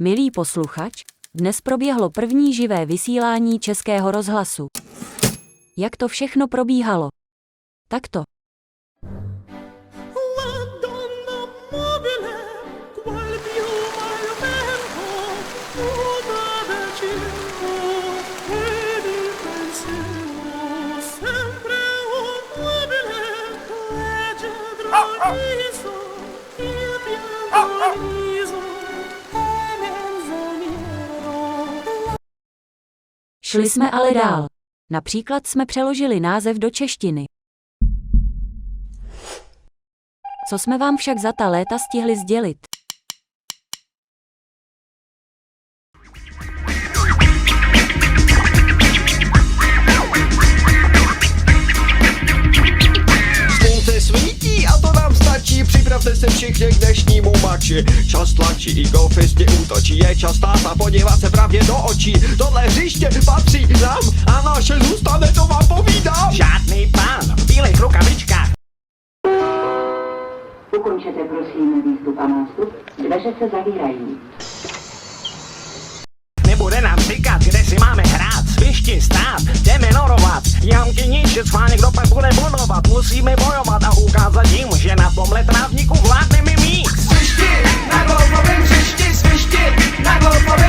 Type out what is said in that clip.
Milý posluchač, dnes proběhlo první živé vysílání Českého rozhlasu. Jak to všechno probíhalo? Takto. Šli jsme ale dál. Například jsme přeložili název do češtiny. Co jsme vám však za ta léta stihli sdělit? Slunce svítí a to nám stačí, připravte se všichni k dnešnímu mači. Čas tlačí, i golfisti útočí, je čas stát a podívat se pravdě do očí. Tohle hřiště patří nám a naše zůstane, to vám povídám. Žádný pán v bílých rukavičkách. Ukončete prosím výstup a nástup, dveře se zavírají. Nebude nám říkat, kde si máme hrát, svišti stát, jdeme norovat, jamky ničit, schválně kdo pak bude budovat, musíme bojovat a ukázat jim, že na tomhle trávníku vládneme mít. Svišti na golfovém hřišti, svišti na golfovém